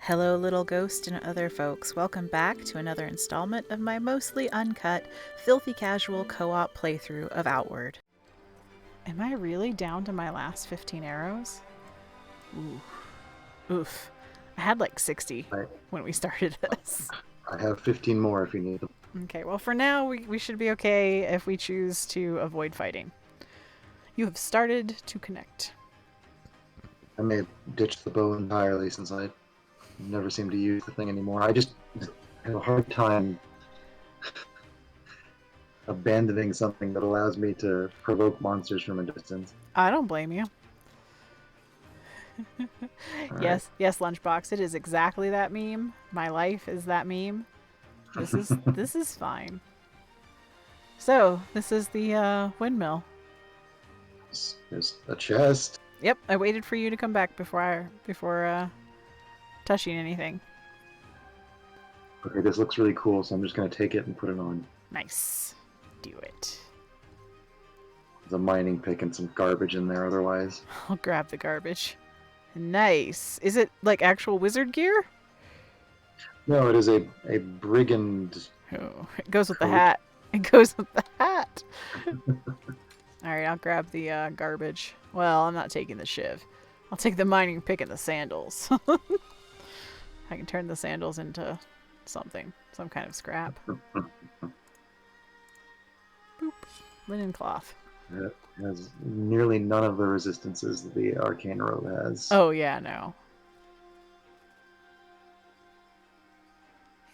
Hello, little ghost and other folks. Welcome back to another installment of my mostly uncut, filthy casual co op playthrough of Outward. Am I really down to my last 15 arrows? Ooh. Oof. I had like 60 when we started this. I have 15 more if you need them. Okay, well, for now, we should be okay if we choose to avoid fighting. You have started to connect. I may have ditched the bow entirely since I never seem to use the thing anymore. I just have a hard time abandoning something that allows me to provoke monsters from a distance. I don't blame you. Right. Yes, Lunchbox. It is exactly that meme. My life is that meme. This is fine. So, this is the windmill. There's a chest. Yep, I waited for you to come back before touching anything. Okay, this looks really cool, so I'm just going to take it and put it on. Nice. Do it. There's a mining pick and some garbage in there otherwise. I'll grab the garbage. Nice. Is it like actual wizard gear? No, it is a brigand. Oh, it goes with the coat. hat. It goes with the hat. Alright, I'll grab the garbage. Well, I'm not taking the shiv. I'll take the mining pick and the sandals. I can turn the sandals into something. Some kind of scrap. Boop. Linen cloth. It has nearly none of the resistances that the arcane robe has. Oh, yeah, no.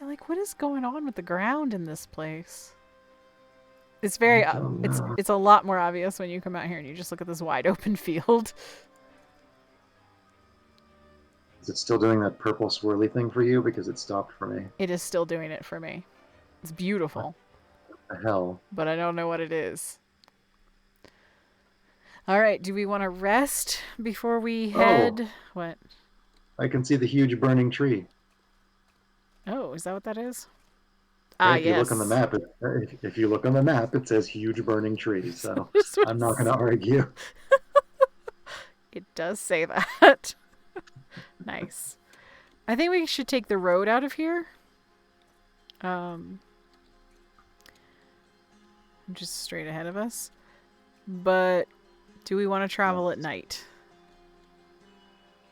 Yeah, like, what is going on with the ground in this place? It's very, it's a lot more obvious when you come out here and you just look at this wide open field. Is it still doing that purple swirly thing for you? Because it stopped for me. It is still doing it for me. It's beautiful. What the hell? But I don't know what it is. Alright, do we want to rest before we head? Oh, What? I can see the huge burning tree. Oh, is that what that is? Yeah, Yes. You look on the map. If you look on the map, it says huge burning tree. So I'm not going to argue. It does say that. Nice. I think we should take the road out of here. Just straight ahead of us. But do we want to travel at night?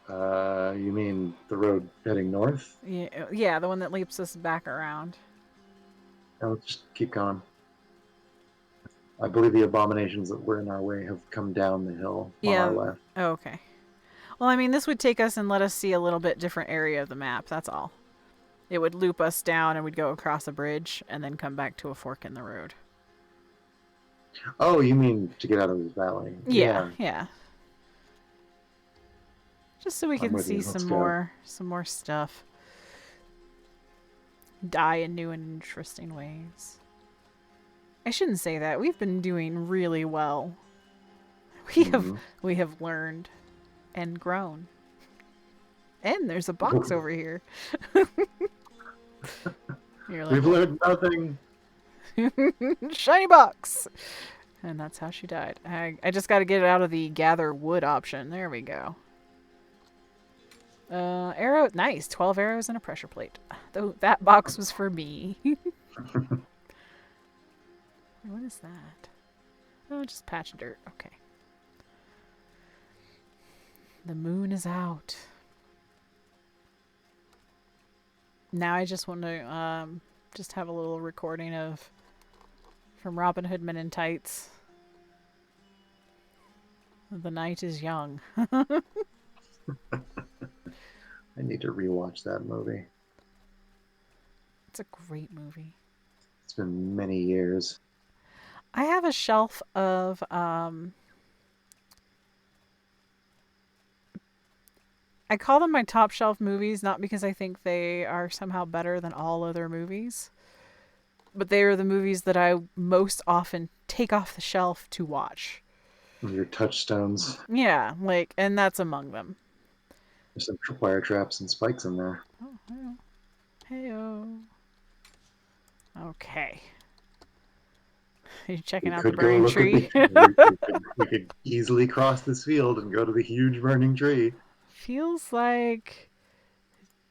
You mean the road heading north? Yeah, the one that leaps us back around. Let's just keep going. I believe the abominations that were in our way have come down the hill on our left. Oh, okay. Well, I mean, this would take us and let us see a little bit different area of the map, that's all. It would loop us down and we'd go across a bridge and then come back to a fork in the road. Oh, you mean to get out of this valley? Yeah. Just so we can see Let's some go. more stuff. Die in new and interesting ways. I shouldn't say that. We've been doing really well. We have learned and grown. And there's a box over here. We've learned nothing. Shiny box. And that's how she died. I just got to get it out of the gather wood option. There we go. Arrow. Nice. 12 arrows and a pressure plate. Though that box was for me. What is that? Oh, just patch of dirt. Okay. The moon is out. Now I just want to just have a little recording of from Robin Hood Men in Tights. The night is young. I need to rewatch that movie. It's a great movie. It's been many years. I have a shelf of I call them my top shelf movies, not because I think they are somehow better than all other movies, but they are the movies that I most often take off the shelf to watch. Your touchstones. Yeah, like, and that's among them. There's some wire traps and spikes in there. Oh, hey-o. Okay. Are you checking out the burning tree? We could easily cross this field and go to the huge burning tree. Feels like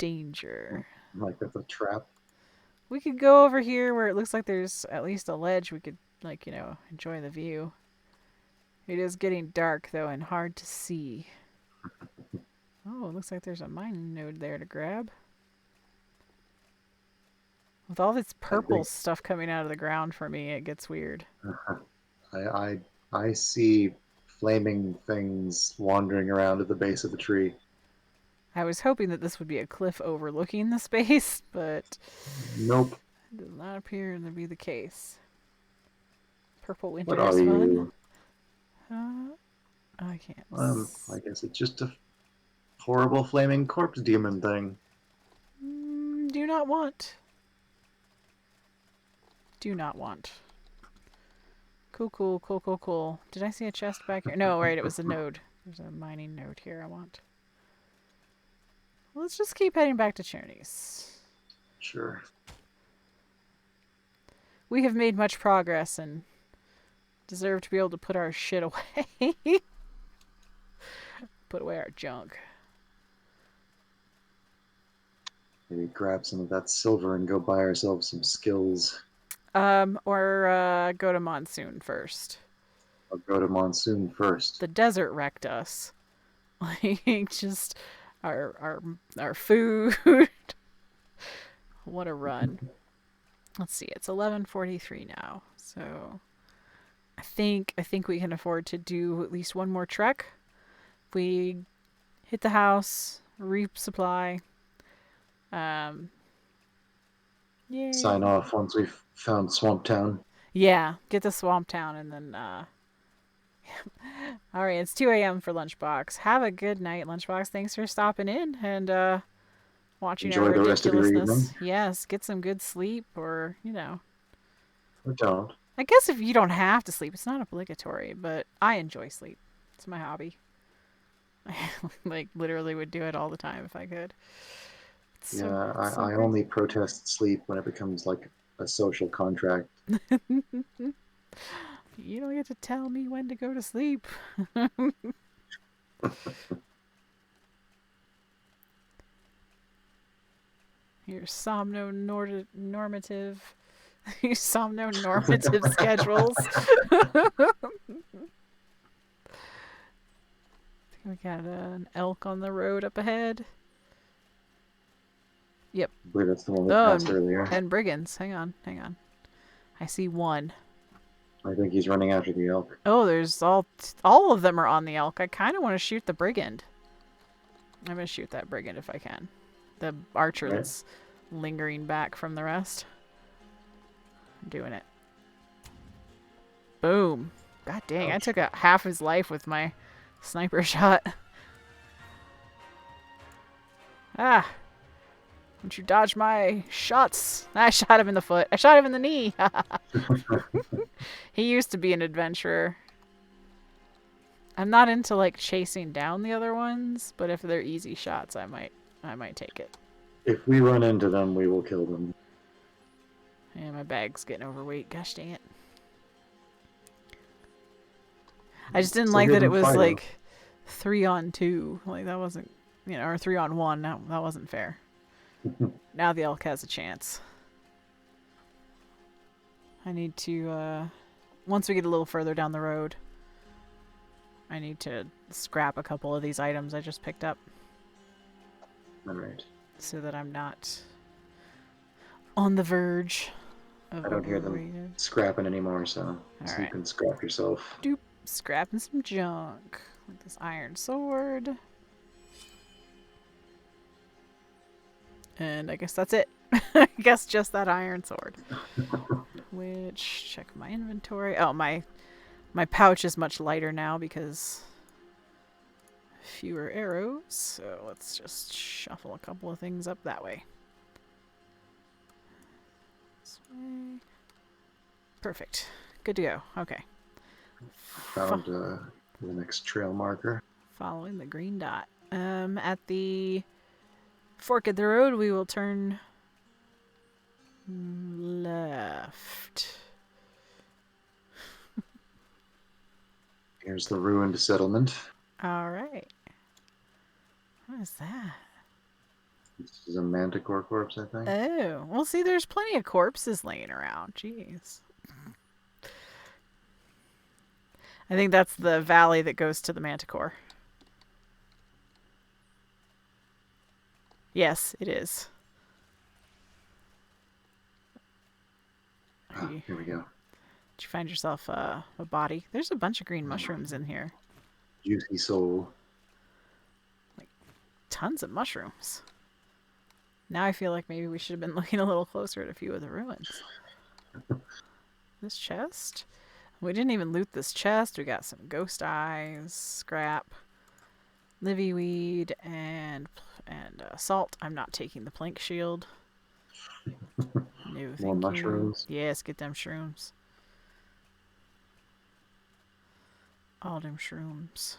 Danger. Like that's a trap. We could go over here where it looks like there's at least a ledge. We could, like, enjoy the view. It is getting dark, though, and hard to see. Oh, it looks like there's a mining node there to grab. With all this purple stuff coming out of the ground for me, it gets weird. I see flaming things wandering around at the base of the tree. I was hoping that this would be a cliff overlooking the space, but Nope. it does not appear to be the case. Purple What winter are is fun. you? I can't. I guess it's just a horrible flaming corpse demon thing. Do not want. Do not want. Cool. Did I see a chest back here? No, right, it was a node. There's a mining node here I want. Let's just keep heading back to Cherny's. Sure. We have made much progress and deserve to be able to put our shit away. Put away our junk. Maybe grab some of that silver and go buy ourselves some skills. Or go to Monsoon first. I'll go to Monsoon first. The desert wrecked us. Like, just our food. What a run. Let's see, it's 11:43 now. So I think we can afford to do at least one more trek. We hit the house, resupply. Yay. Sign off once we've found Swamp Town. Yeah, get to Swamp Town and then all right, it's 2 a.m. for Lunchbox. Have a good night, Lunchbox. Thanks for stopping in and watching Enjoy our the rest of your ridiculousness. evening. Yes, get some good sleep or, Or don't. I guess if you don't have to sleep, it's not obligatory, but I enjoy sleep. It's my hobby. I like literally would do it all the time if I could. I only protest sleep when it becomes like a social contract. You don't get to tell me when to go to sleep. Your somno-normative schedules. We got an elk on the road up ahead. Yep. I believe that's the one we passed earlier. And brigands. Hang on. I see one. I think he's running after the elk. Oh, there's all of them are on the elk. I kind of want to shoot the brigand. I'm going to shoot that brigand if I can. The archer that's lingering back from the rest. I'm doing it. Boom. God dang, I took out half his life with my sniper shot. Ah. Don't you dodge my shots. I shot him in the foot. I shot him in the knee. He used to be an adventurer. I'm not into like chasing down the other ones, but if they're easy shots, I might take it. If we run into them, we will kill them. Yeah, my bag's getting overweight. Gosh dang it. I just didn't like that it was like 3-on-2. Like that wasn't, or 3-on-1. That wasn't fair. Now the elk has a chance. I need to, once we get a little further down the road, I need to scrap a couple of these items I just picked up. Alright. So that I'm not on the verge of I don't hear them scrapping anymore, so you can scrap yourself. Doop. Scrapping some junk. Like this iron sword. And I guess that's it. I guess just that iron sword. Which, check my inventory. Oh, my pouch is much lighter now because fewer arrows. So let's just shuffle a couple of things up that way. This way. Perfect. Good to go. Okay. Found the next trail marker. Following the green dot. At the fork of the road, we will turn left. Here's the ruined settlement. All right. What is that? This is a manticore corpse, I think. Oh, well, see, there's plenty of corpses laying around. Jeez. I think that's the valley that goes to the manticore. Yes, it is. Here we go. Did you find yourself a body? There's a bunch of green mushrooms in here. Juicy soul. Like, tons of mushrooms. Now I feel like maybe we should have been looking a little closer at a few of the ruins. This chest? We didn't even loot this chest. We got some ghost eyes, scrap, livyweed, and salt. I'm not taking the plank shield. No, thank More mushrooms. you. Yes, get them shrooms. All them shrooms.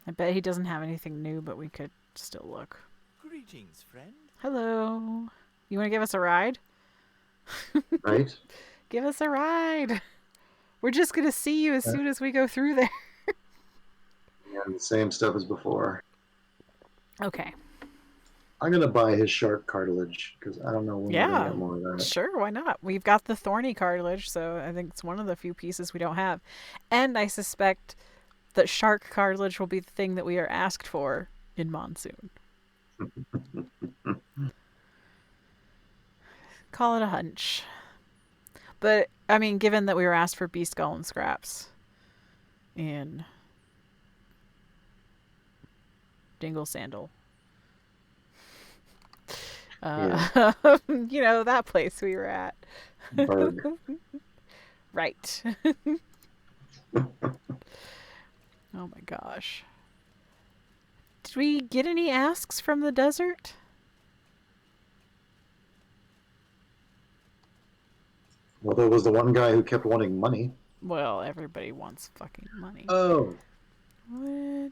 I bet he doesn't have anything new, but we could still look. Greetings, friend. Hello. You want to give us a ride? Right? Give us a ride. We're just going to see you as soon as we go through there. Yeah, the same stuff as before. Okay. I'm going to buy his shark cartilage because I don't know when we're going to get more of that. Sure, why not? We've got the thorny cartilage, so I think it's one of the few pieces we don't have. And I suspect that shark cartilage will be the thing that we are asked for in Monsoon. Call it a hunch. But, I mean, given that we were asked for beast skull and scraps in Dingle Sandal. You know, that place we were at. Berg. Right. Oh my gosh. Did we get any asks from the desert? Well, there was the one guy who kept wanting money. Well, everybody wants fucking money. Oh, the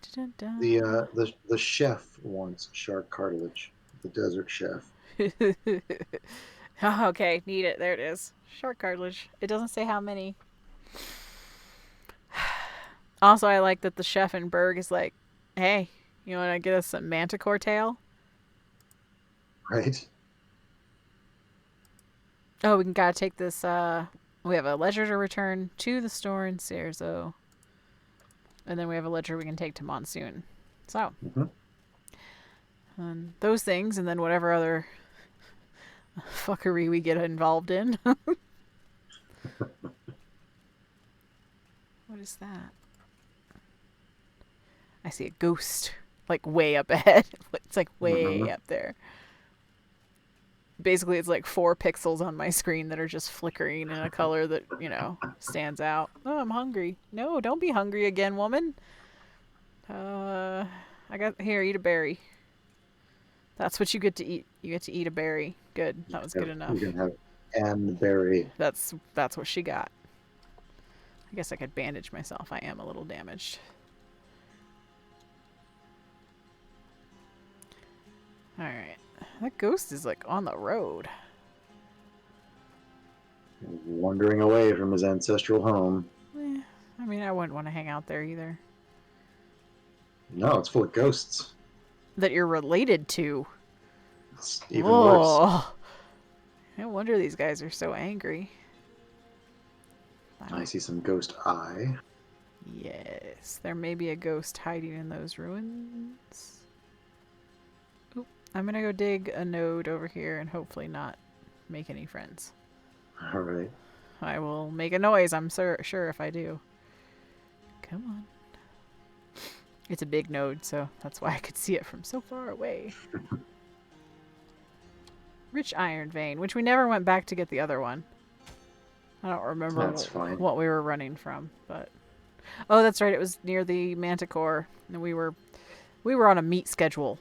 the chef wants shark cartilage. The desert chef. Oh, okay, need it. There it is. Shark cartilage. It doesn't say how many. Also, I like that the chef in Berg is like, hey, you want to get us some manticore tail? Right? Oh, we gotta take this, we have a ledger to return to the store in Cierzo. And then we have a ledger we can take to Monsoon. So. And those things, and then whatever other fuckery we get involved in. What is that? I see a ghost, like way up ahead. It's like way up there. Basically, it's like 4 pixels on my screen that are just flickering in a color that, you know, stands out. Oh, I'm hungry. No, don't be hungry again, woman. I got, here, eat a berry. That's what you get to eat. You get to eat a berry. Good. That was good enough. You can have an berry. That's what she got. I guess I could bandage myself. I am a little damaged. Alright. That ghost is like on the road. Wandering away from his ancestral home. I mean, I wouldn't want to hang out there either. No, it's full of ghosts. That you're related to. It's even worse. No wonder these guys are so angry. I see some ghost eye. Yes, there may be a ghost hiding in those ruins. Oop, I'm gonna go dig a node over here and hopefully not make any friends. Alright. I will make a noise, I'm sure if I do. Come on. It's a big node, so that's why I could see it from so far away. Rich iron vein, which we never went back to get the other one. I don't remember what we were running from, but oh, that's right. It was near the Manticore, and we were on a meat schedule.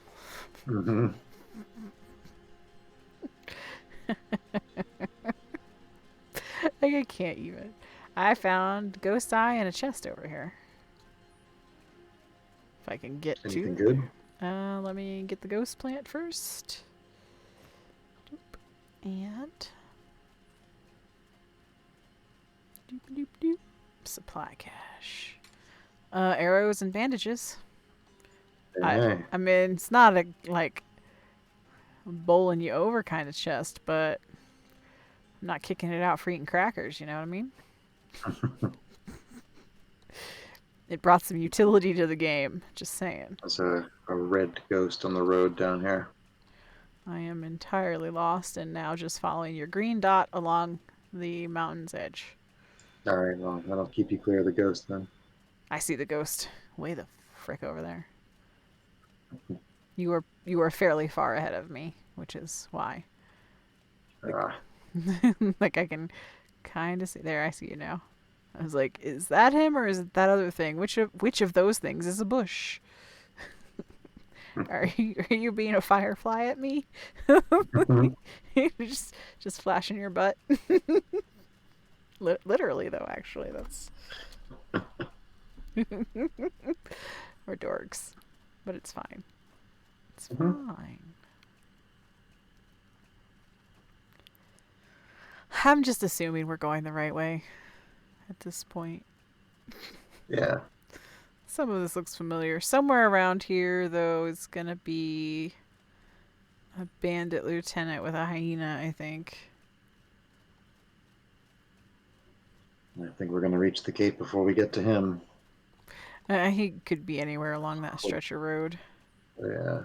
Like, I can't even. I found ghost eye and a chest over here. If I can get anything good? Let me get the ghost plant first. And doop, doop, doop. Supply cache. Arrows and bandages. Hey. I mean, it's not a, like, bowling you over kind of chest, but I'm not kicking it out for eating crackers, you know what I mean? It brought some utility to the game, just saying. There's a red ghost on the road down here. I am entirely lost and now just following your green dot along the mountain's edge. Alright, well, that'll keep you clear of the ghost then. I see the ghost way the frick over there. You were fairly far ahead of me, which is why. Ah, Like I can kind of see there. I see you now. I was like, is that him or is it that other thing? Which of those things is a bush? Are you being a firefly at me? just flashing your butt. Literally though, actually, that's we're dorks, but it's fine. It's fine. I'm just assuming we're going the right way at this point. yeah. Some of this looks familiar. Somewhere around here, though, is gonna be a bandit lieutenant with a hyena, I think. I think we're going to reach the cape before we get to him. He could be anywhere along that stretch of road. Yeah.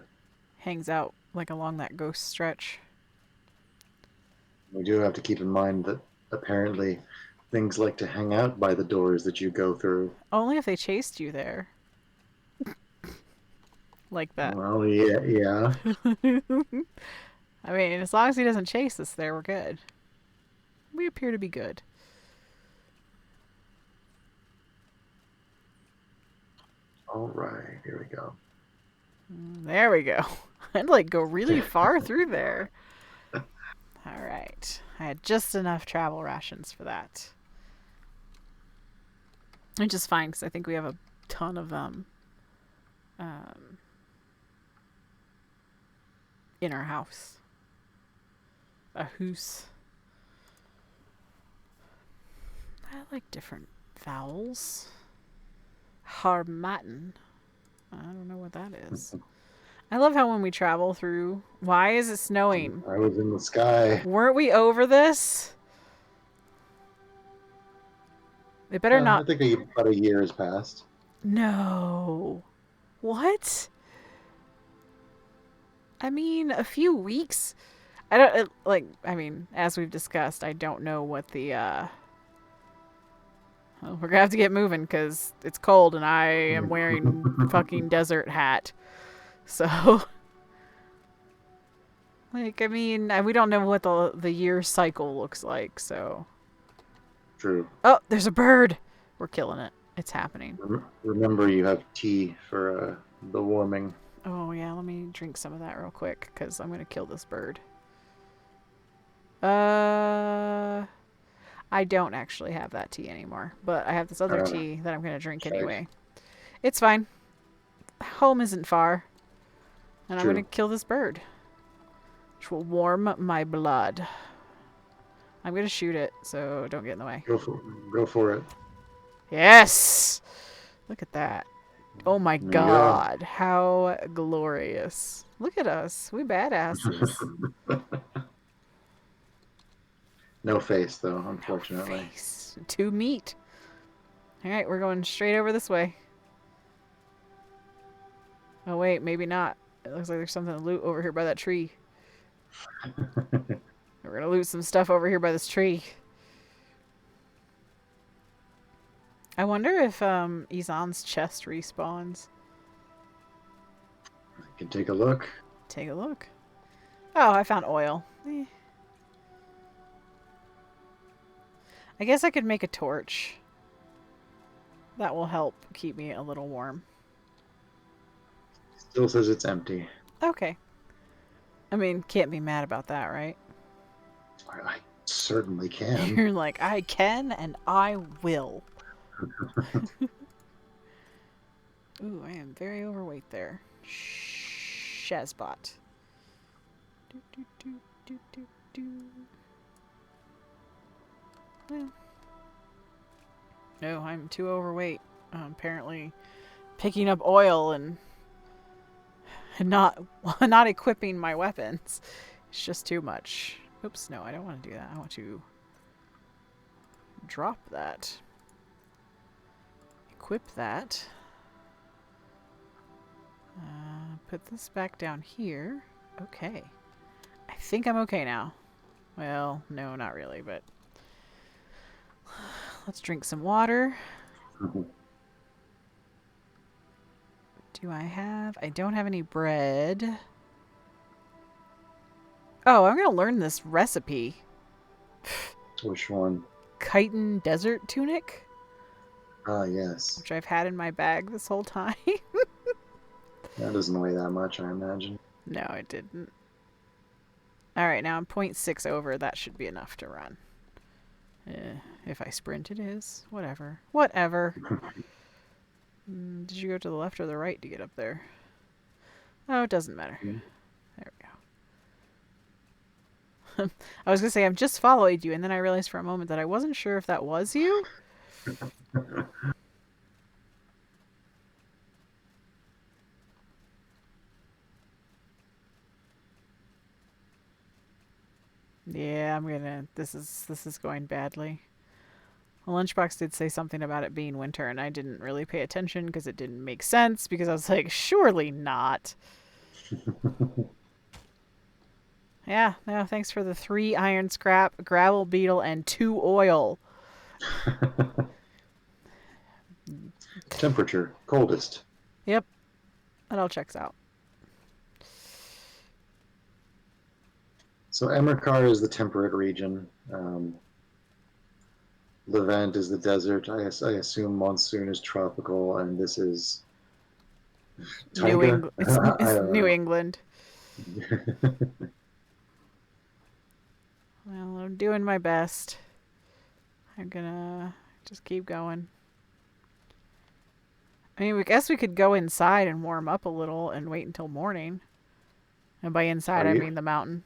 Hangs out like along that ghost stretch. We do have to keep in mind that apparently things like to hang out by the doors that you go through. Only if they chased you there. Like that. Well, yeah. I mean, as long as he doesn't chase us there, we're good. We appear to be good. All right, here we go. There we go. I'd like go really far through there. All right. I had just enough travel rations for that. Which is fine because I think we have a ton of in our house. A hoose. I like different vowels. Harmatin. I don't know what that is. I love how when we travel through... Why is it snowing? I was in the sky. Weren't we over this? It better not... I think about a year has passed. No. What? I mean, a few weeks. I don't... I mean, as we've discussed, I don't know what the... Well, we're gonna have to get moving because it's cold and I am wearing fucking desert hat. So... Like, I mean, we don't know what the year cycle looks like, so... True. Oh, there's a bird! We're killing it. It's happening. Remember, you have tea for the warming. Oh, yeah, let me drink some of that real quick, because I'm going to kill this bird. I don't actually have that tea anymore, but I have this other tea that I'm going to drink anyway. It's fine. Home isn't far. And I'm going to kill this bird. Which will warm my blood. I'm going to shoot it, so don't get in the way. Go for it. Yes! Look at that. Oh my god. How glorious. Look at us. We badasses. No face, though, unfortunately. No face. To meat. Alright, we're going straight over this way. Oh wait, maybe not. It looks like there's something to loot over here by that tree. We're gonna loot some stuff over here by this tree. I wonder if Izan's chest respawns. I can take a look. Take a look. Oh, I found oil. I guess I could make a torch. That will help keep me a little warm. Still says it's empty. Okay. I mean, can't be mad about that, right? I certainly can. You're like, I can and I will. Ooh, I am very overweight there. Shazbot. Do, do, do, do, do, do. Well. No, I'm too overweight. apparently picking up oil and not not equipping my weapons. It's just too much. Oops, no, I don't want to do that. I want to drop that. Equip that. Put this back down here. Okay. I think I'm okay now. Well, no, not really, but let's drink some water. Do I have? I don't have any bread. Oh, I'm going to learn this recipe. Which one? Chitin desert tunic, Ah, yes. which I've had in my bag this whole time. That doesn't weigh that much, I imagine. No, it didn't. Alright, now I'm 0.6 over. That should be enough to run. If I sprint, it is. Whatever. Whatever. Did you go to the left or the right to get up there? Oh, it doesn't matter. Mm-hmm. There we go. I was going to say, I've just followed you, and then I realized for a moment that I wasn't sure if that was you. Yeah, I'm gonna. This is going badly. The lunchbox did say something about it being winter, and I didn't really pay attention because it didn't make sense. Because I was like, surely not. Yeah, no, thanks for the 3 iron scrap, gravel beetle, and 2 oil. Temperature, coldest. Yep, that all checks out. So Enmerkar is the temperate region. Levant is the desert. I assume Monsoon is tropical, and this is New taiga. England. It's New England. Well, I'm doing my best. I'm gonna just keep going. I mean, I guess we could go inside and warm up a little and wait until morning. And by inside, I mean the mountain.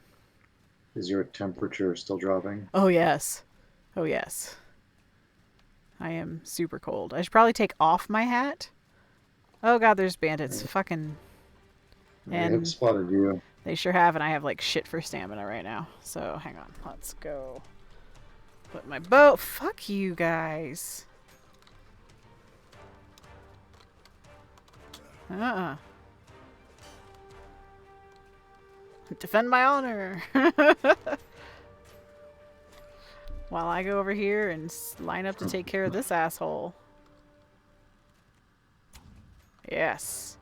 Is your temperature still dropping? Oh, yes. Oh, yes. I am super cold. I should probably take off my hat. Oh, God, there's bandits. Fucking... And they have spotted you. They sure have, and I have, like, shit for stamina right now. So, hang on. Let's go. Put my bow... Fuck you guys. Defend my honor. While I go over here and line up to take care of this asshole. Yes.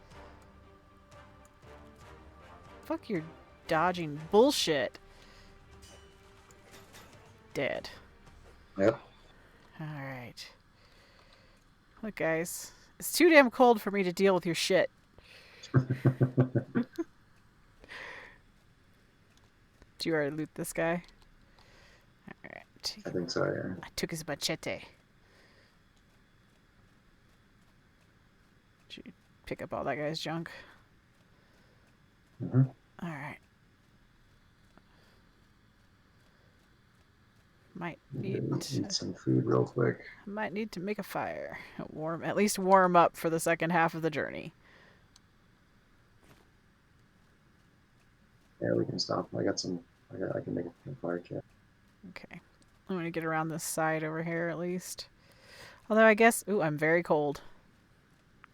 Fuck your dodging bullshit. Dead. Yep. Alright. Look, guys. It's too damn cold for me to deal with your shit. Did you already loot this guy? Alright. I think so, yeah. I took his machete. Did you pick up all that guy's junk? Mm-hmm. Alright. Might need some food real quick. Might need to make a fire. At least warm up for the second half of the journey. Yeah, we can stop. I can make a fire kit. Okay. I'm going to get around this side over here at least. Although I guess... Ooh, I'm very cold.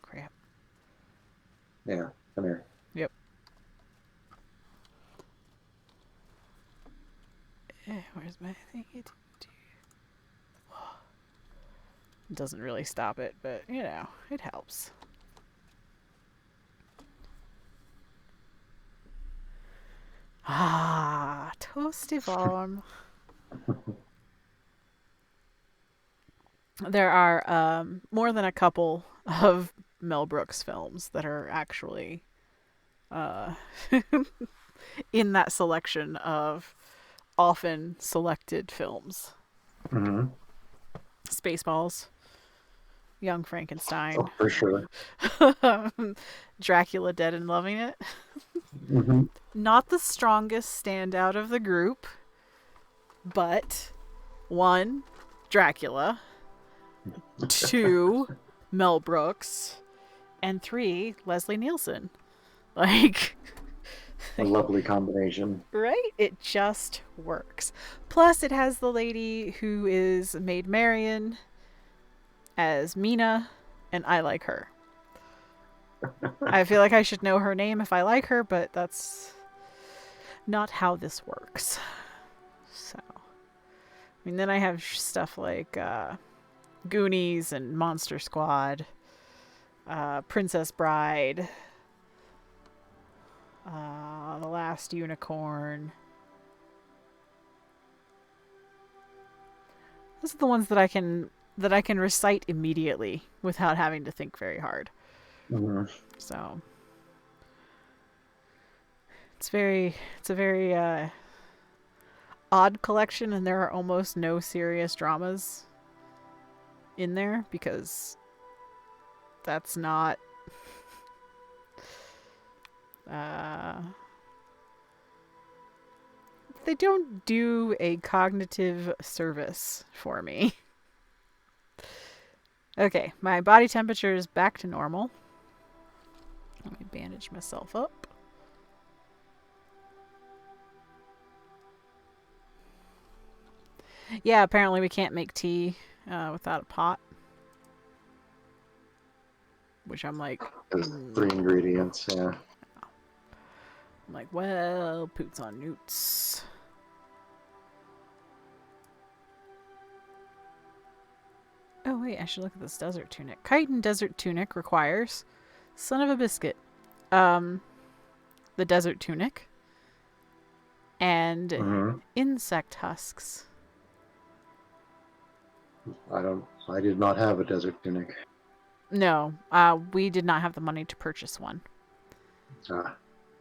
Crap. Yeah, come here. Yep. Where's my thing? It doesn't really stop it, but, you know, it helps. Ah, toasty farm. There are more than a couple of Mel Brooks films that are actually in that selection of often selected films. Mm-hmm. Spaceballs, Young Frankenstein. Oh, for sure. Dracula Dead and Loving It. Mm-hmm. Not the strongest standout of the group, but 1, Dracula. 2, Mel Brooks, and 3, Leslie Nielsen. Like, A lovely combination. right? It just works. Plus, it has the lady who is Maid Marian as Mina, and I like her. I feel like I should know her name if I like her, but that's not how this works. So, I mean, then I have stuff like Goonies and Monster Squad, Princess Bride, The Last Unicorn. Those are the ones that I can recite immediately without having to think very hard. Mm-hmm. So it's a very odd collection, and there are almost no serious dramas in there because that's not they don't do a cognitive service for me. Okay, my body temperature is back to normal. Let me bandage myself up. Yeah, apparently we can't make tea without a pot. Which I'm like... There's 3 ingredients, yeah. I'm like, well, poots on newts. Oh, wait, I should look at this desert tunic. Chitin desert tunic requires son of a biscuit. The desert tunic. And insect husks. I did not have a desert tunic. No, we did not have the money to purchase one. Ah.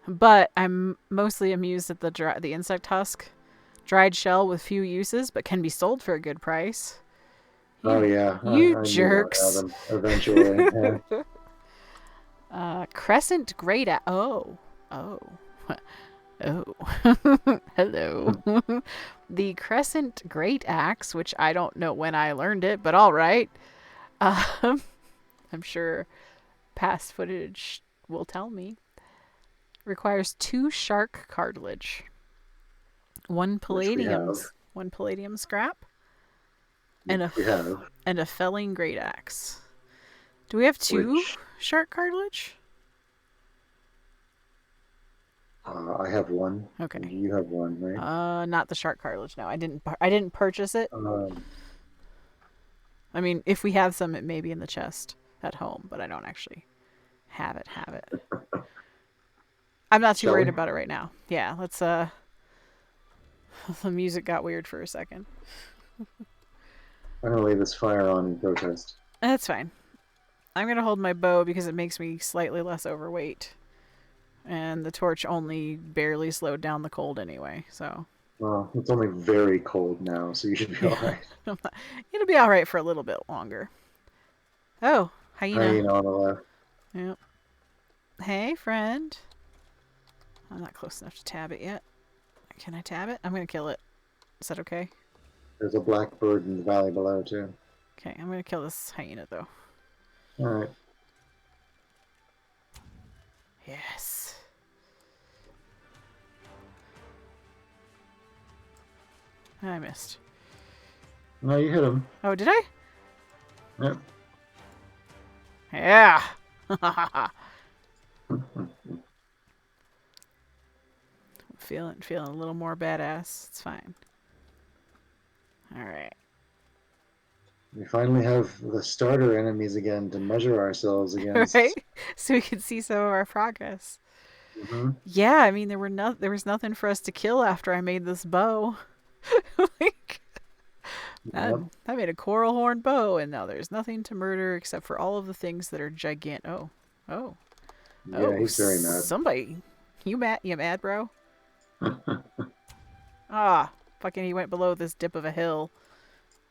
But I'm mostly amused at the insect husk. Dried shell with few uses, but can be sold for a good price. Oh yeah, You I jerks! Knew I would have them eventually. Crescent great oh. Hello. The Crescent Great Axe, which I don't know when I learned it, but all right. I'm sure past footage will tell me. Requires 2 shark cartilage, 1 palladium scrap, and a felling great axe. Do we have 2 shark cartilage? I have 1. Okay. And you have 1, right? Not the shark cartilage. No, I didn't purchase it. I mean, if we have some, it may be in the chest at home, but I don't actually have it. I'm not too worried about it right now. Yeah, let's the music got weird for a second. I'm gonna lay this fire on in protest. That's fine. I'm gonna hold my bow because it makes me slightly less overweight. And the torch only barely slowed down the cold anyway, so. Well, it's only very cold now, so you should be alright. It'll be alright for a little bit longer. Oh, hyena. Hyena on the left. Yep. Hey, friend. I'm not close enough to tab it yet. Can I tab it? I'm gonna kill it. Is that okay? There's a blackbird in the valley below, too. Okay, I'm gonna kill this hyena, though. Alright. Yes. I missed. No, you hit him. Oh, did I? Yep. Yeah. feeling a little more badass. It's fine. All right. We finally have the starter enemies again to measure ourselves against. Right? So we can see some of our progress. Mm-hmm. Yeah, I mean there was nothing for us to kill after I made this bow. Like, I made a coral horn bow, and now there's nothing to murder except for all of the things that are gigantic. Oh, Yeah, he's very mad. Somebody, you mad, bro? Fucking he went below this dip of a hill.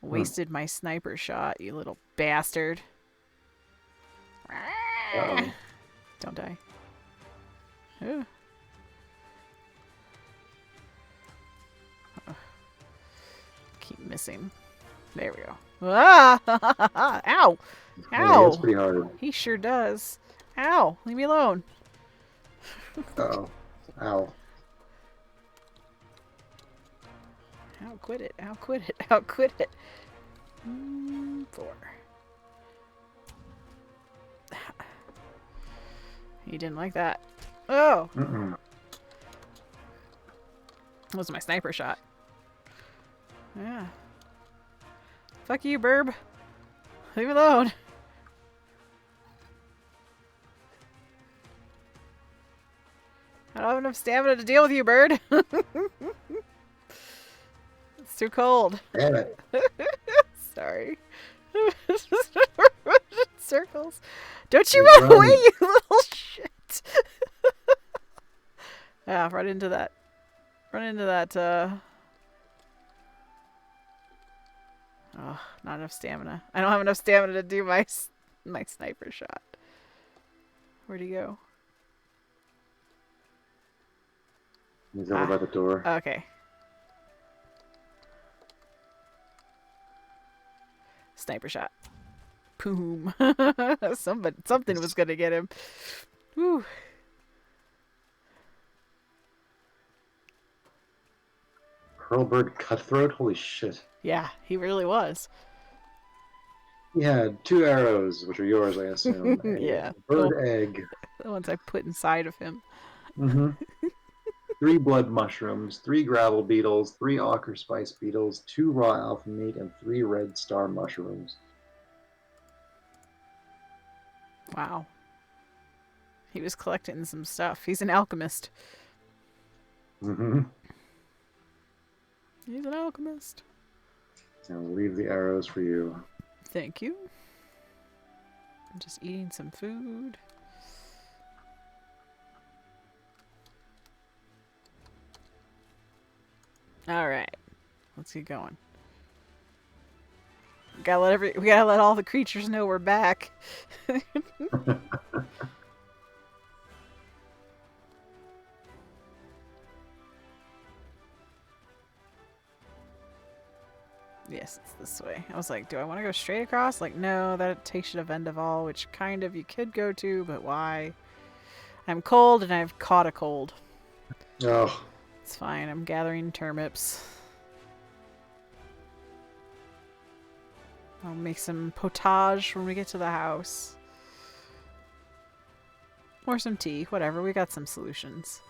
Wasted my sniper shot, you little bastard. Don't die. Ooh. Keep missing. There we go. Ah! Ow! Oh, he hits Ow! pretty hard. He sure does. Ow! Leave me alone. Uh-oh. Ow. Ow, quit it. Ow, quit it. Ow, quit it. 4. He didn't like that. Oh! Mm-mm. That was my sniper shot. Yeah. Fuck you, Burb. Leave me alone. I don't have enough stamina to deal with you, bird. It's too cold. Damn it. Sorry. Circles. Don't you run away, you little shit. Yeah, run into that. Run into that, Oh, not enough stamina. I don't have enough stamina to do my sniper shot. Where'd he go? He's over by the door. Okay. Sniper shot. Boom. Something was gonna get him. Whew. Pearlbird Cutthroat? Holy shit. Yeah, he really was. He had 2 arrows, which are yours, I assume. Yeah. Bird egg. The ones I put inside of him. Mm-hmm. 3 blood mushrooms, 3 gravel beetles, 3 ochre spice beetles, 2 raw alpha meat, and 3 red star mushrooms. Wow. He was collecting some stuff. He's an alchemist. Mm-hmm. He's an alchemist. I'll leave the arrows for you. Thank you. I'm just eating some food. All right, let's get going. We gotta let all the creatures know we're back. Yes, it's this way. I was like, do I want to go straight across? Like, no, that takes you to Vendaval, which kind of you could go to, but why? I'm cold and I've caught a cold. Oh. It's fine. I'm gathering turnips. I'll make some potage when we get to the house. Or some tea. Whatever. We got some solutions.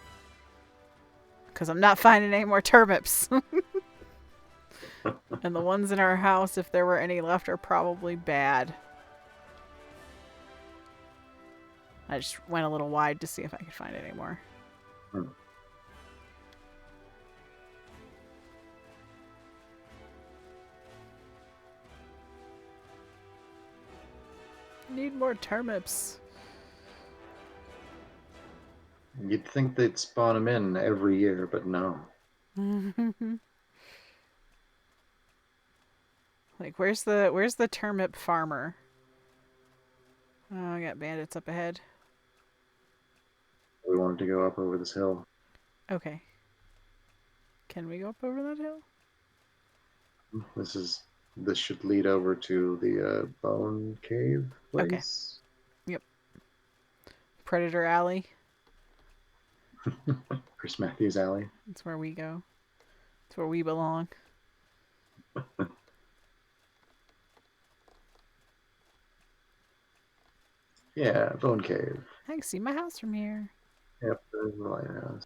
Because I'm not finding any more turnips. And the ones in our house, if there were any left, are probably bad. I just went a little wide to see if I could find any more. Need more turnips. You'd think they'd spawn them in every year, but no. Like, where's the turnip farmer? Oh, I got bandits up ahead. We wanted to go up over this hill. Okay. Can we go up over that hill? This should lead over to the bone cave place. Okay. Yep. Predator Alley. Chris Matthews Alley. That's where we go. That's where we belong. Yeah, bone cave. I can see my house from here. Yep, there's the lighthouse.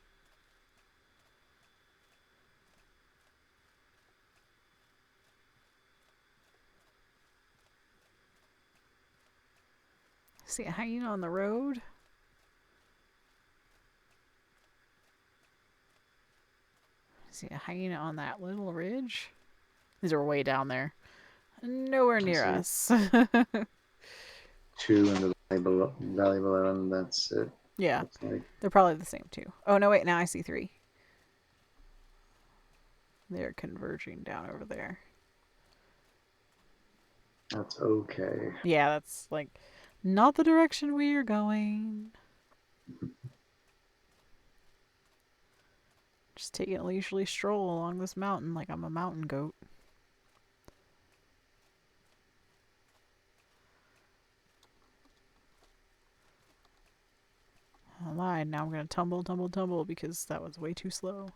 See a hyena on the road. See a hyena on that little ridge. These are way down there. Nowhere near us. 2 into the valley below, and that's it. Yeah. Like. They're probably the same too. Oh, no, wait. Now I see 3. They're converging down over there. That's okay. Yeah, that's like not the direction we are going. Just taking a leisurely stroll along this mountain like I'm a mountain goat. I lied. Now I'm gonna tumble, tumble, tumble because that was way too slow.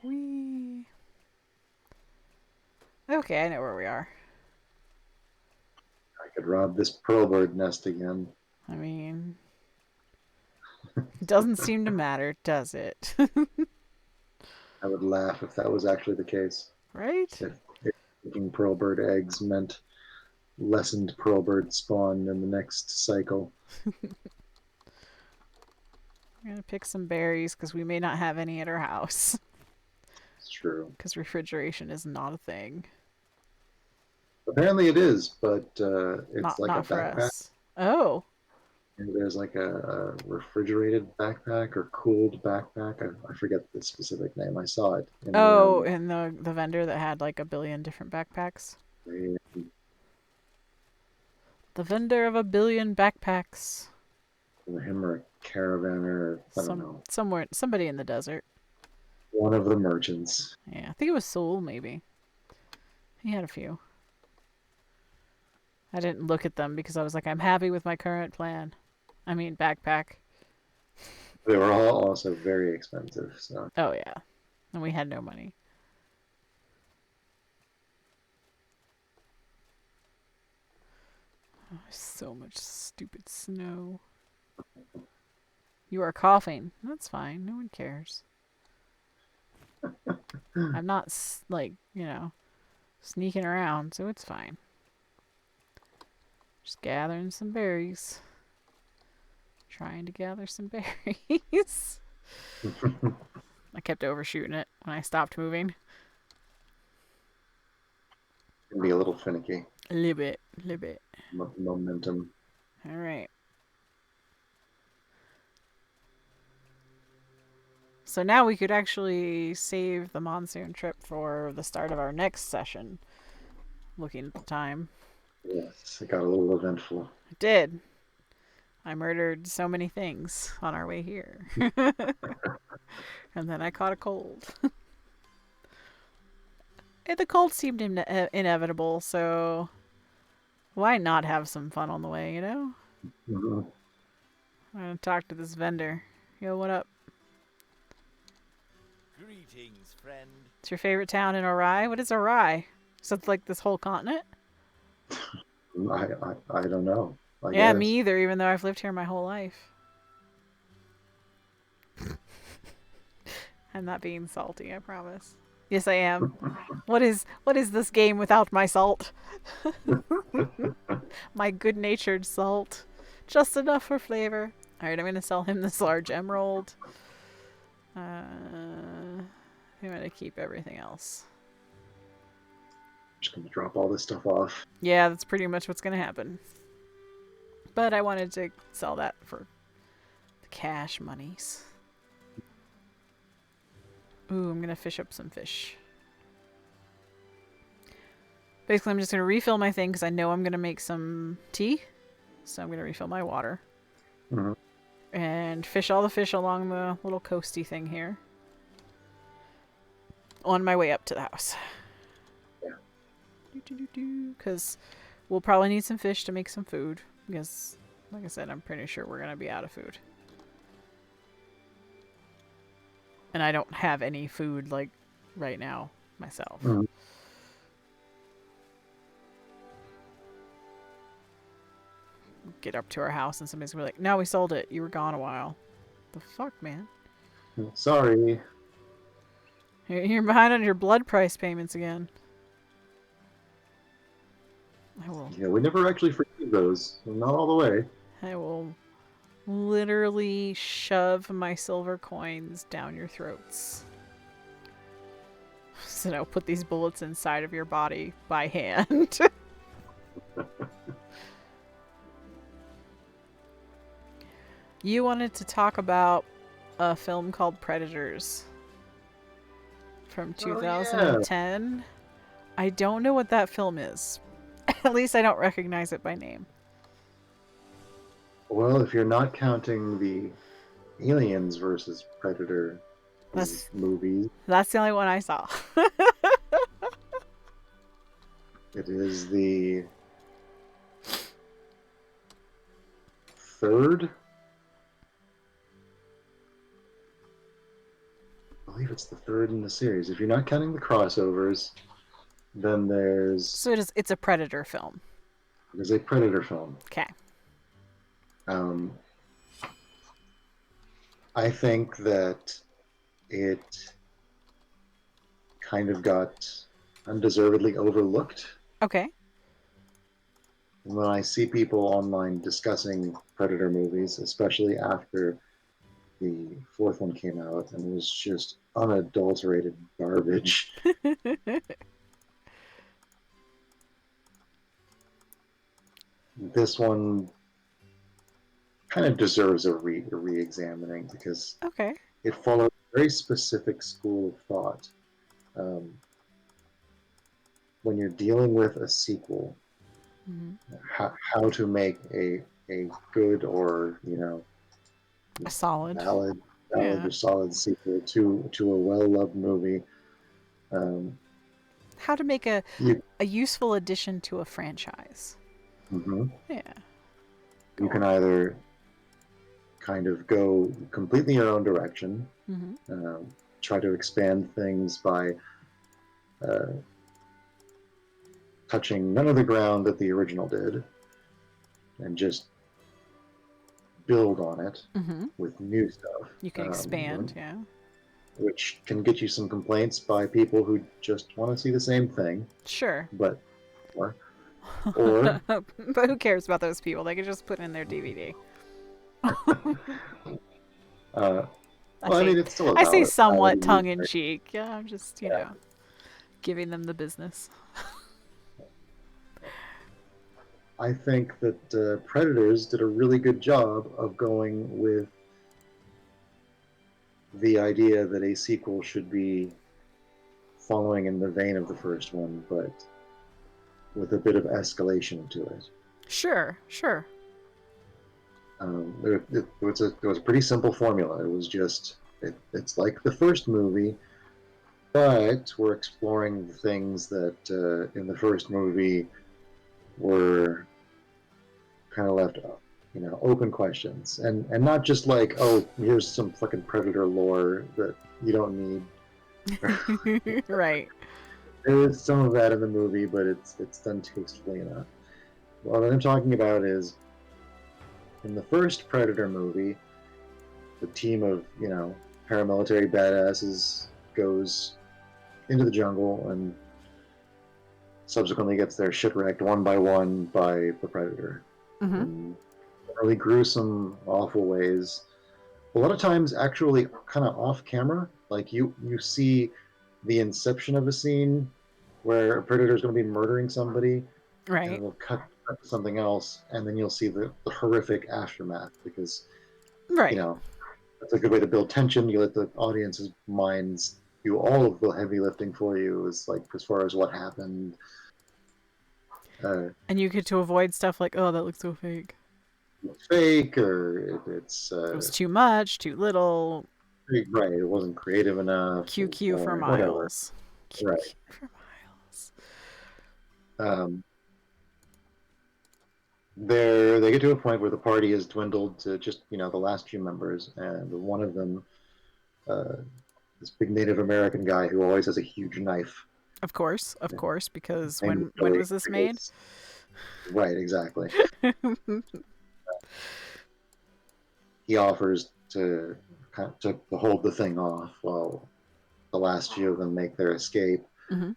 Whee. Okay, I know where we are. I could rob this pearl bird nest again. I mean, it doesn't seem to matter, does it? I would laugh if that was actually the case. Right? If taking pearl bird eggs meant lessened pearl bird spawn in the next cycle. We're gonna pick some berries because we may not have any at our house. It's true. Because refrigeration is not a thing. Apparently it is, but it's Not like a not for backpack. us. Oh. And there's like a refrigerated backpack or cooled backpack. I forget the specific name. I saw it in Oh, and the vendor that had like a billion different backpacks. the The vendor of a billion backpacks. him or caravan or I don't know. Somewhere, somebody in the desert. One of the merchants. Yeah, I think it was Soul, maybe. He had a few. I didn't look at them because I was like, I'm happy with my current plan. I mean, backpack. They were all also very expensive. So Oh, yeah. And we had no money. Oh, so much stupid snow. You are coughing. That's fine. No one cares. I'm not, like, sneaking around, so it's fine. Just gathering some berries. Trying to gather some berries. I kept overshooting it when I stopped moving. can be a little finicky. A little bit. A little bit. Momentum. All right. So now we could actually save the monsoon trip for the start of our next session. Looking at the time. Yes, it got a little eventful. It did. I murdered so many things on our way here. And then I caught a cold. The cold seemed inevitable, so why not have some fun on the way, Mm-hmm. I'm going to talk to this vendor. Yo, what up? Greetings, friend. It's your favorite town in Ori? What is Ori? So it's like this whole continent? I don't know. I Yeah, guess. me either, even though I've lived here my whole life. I'm not being salty, I promise. Yes, I am. What is this game without my salt? My good-natured salt. Just enough for flavor. Alright, I'm going to sell him this large emerald. I'm going to keep everything else. Just gonna drop all this stuff off. Yeah, that's pretty much what's going to happen. But I wanted to sell that for the cash monies. Ooh, I'm going to fish up some fish. Basically, I'm just going to refill my thing because I know I'm going to make some tea. So I'm going to refill my water. Mm-hmm. And fish all the fish along the little coasty thing here. On my way up to the house. Because we'll probably need some fish to make some food. Because, like I said, I'm pretty sure we're going to be out of food. And I don't have any food, like, right now, myself. Mm-hmm. Get up to our house and somebody's gonna be like, no, we sold it. You were gone a while. The fuck, man? Sorry. You're behind on your blood price payments again. Yeah, we never actually forgave those. Not all the way. I will literally shove my silver coins down your throats. So now put these bullets inside of your body by hand. You wanted to talk about a film called Predators from 2010. Yeah. I don't know what that film is. At least I don't recognize it by name. Well, if you're not counting the Aliens versus Predator movies, that's the only one I saw. It is the third It's the third in the series. If you're not counting the crossovers, then So it's a Predator film. there's a Predator film. Okay. Um, I think that it kind of got undeservedly overlooked. Okay. When I see people online discussing Predator movies, especially after the fourth one came out and was just unadulterated garbage, this one kind of deserves a re-examining because Okay. it followed a very specific school of thought. Um, when you're dealing with a sequel, Mm-hmm. how to make a good or A solid. valid Yeah. or solid sequel to a well loved movie. Um, How to make you a useful addition to a franchise. mhm. Yeah. Go You can on. either kind of go completely your own direction, Mm-hmm. try to expand things by uh, touching none of the ground that the original did, and just build on it Mm-hmm. with new stuff, You can expand. Yeah. which can get you some complaints by people who just want to see the same thing, Sure. but more. Or But who cares about those people? They can just put in their DVD. uh, I well, I say, mean, it's still a I say valid somewhat tongue in use. cheek. Yeah, I'm just giving them the business. I think that Predators did a really good job of going with the idea that a sequel should be following in the vein of the first one, but with a bit of escalation to it. Sure. Sure. It was a pretty simple formula. It was just it's like the first movie, but we're exploring the things that in the first movie were kind of left open questions, and not just like, oh, here's some fucking predator lore that you don't need. Right. There is some of that in the movie, but it's done tastefully enough. What I'm talking about is in the first Predator movie, the team of paramilitary badasses goes into the jungle and subsequently gets their shit wrecked one by one by the Predator Mm-hmm. in really gruesome, awful ways. A lot of times, actually, kind of off camera. Like you see the inception of a scene where a predator is going to be murdering somebody, and Right. it'll cut to something else, and then you'll see the horrific aftermath because you Right. know that's a good way to build tension. You let the audience's minds do all of the heavy lifting for you, is like as far as what happened. Uh, And you get to avoid stuff like, oh, that looks so fake. Fake or it's It was too much, too little. right. It wasn't creative enough. It was QQ for boring. Whatever. miles. Right. QQ for miles. Um, they get to a point where the party has dwindled to just the last few members, and one of them, uh, this big Native American guy who always has a huge knife. Of course, because His name is when Billy. was this made? Right, exactly. He offers to hold the thing off while the last few of them make their escape. Mm-hmm.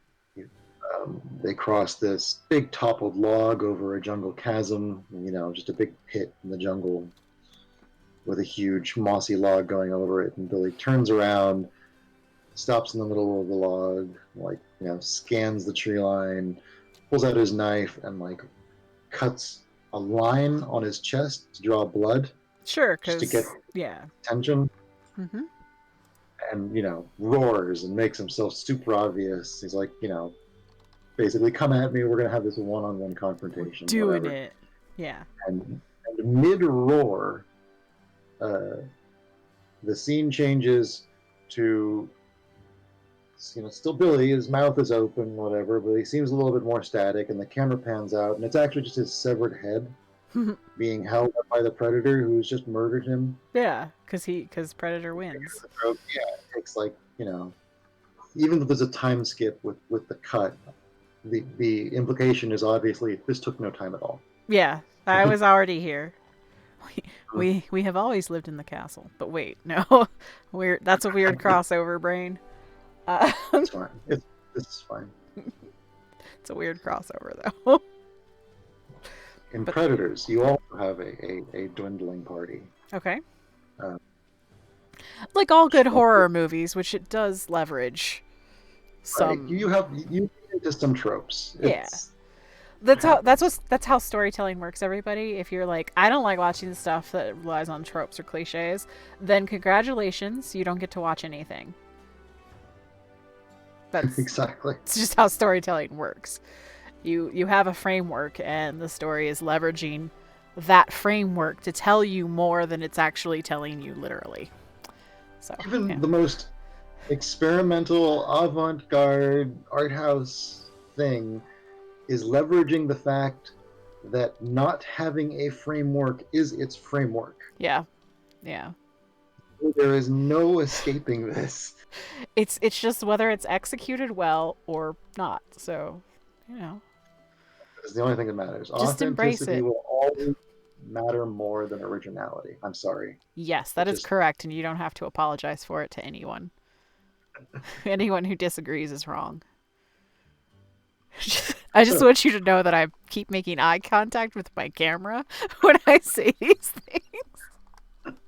They cross this big toppled log over a jungle chasm, just a big pit in the jungle with a huge mossy log going over it. And Billy turns around, stops in the middle of the log, like, scans the tree line, pulls out his knife, and like cuts a line on his chest to draw blood Sure, just to get because, yeah. attention. Mm-hmm. And, roars and makes himself super obvious. He's like, basically, come at me. We're going to have this one on one We're confrontation, doing whatever. it. Yeah. And mid roar, uh, the scene changes to still Billy. His mouth is open, whatever, but he seems a little bit more static. And the camera pans out, and it's actually just his severed head being held up by the predator who's just murdered him. Yeah, because Predator wins. Yeah, it takes like you know, even if there's a time skip with the cut, the implication is obviously this took no time at all. Yeah, I was already here. We have always lived in the castle. But wait, no, that's a weird crossover, brain. It's fine. It's fine. It's a weird crossover though. In But Predators, you also have a dwindling party. okay, Uh, like all good horror movies, which it does leverage right. some. You get into some tropes. Yeah, It happens. that's how storytelling works. Everybody, if you're like, I don't like watching stuff that relies on tropes or cliches, then congratulations, you don't get to watch anything. That's Exactly. it's just how storytelling works. You have a framework, and the story is leveraging that framework to tell you more than it's actually telling you literally. So yeah, Even the most experimental, avant-garde art house thing is leveraging the fact that not having a framework is its framework. yeah, yeah. There is no escaping this. It's just whether it's executed well or not. So you know, It's the only thing that matters. just embrace Authenticity it. will always matter more than originality. I'm sorry. Yes, It that is just correct, and you don't have to apologize for it to anyone. Anyone who disagrees is wrong. I just so want you to know that I keep making eye contact with my camera when I say these things.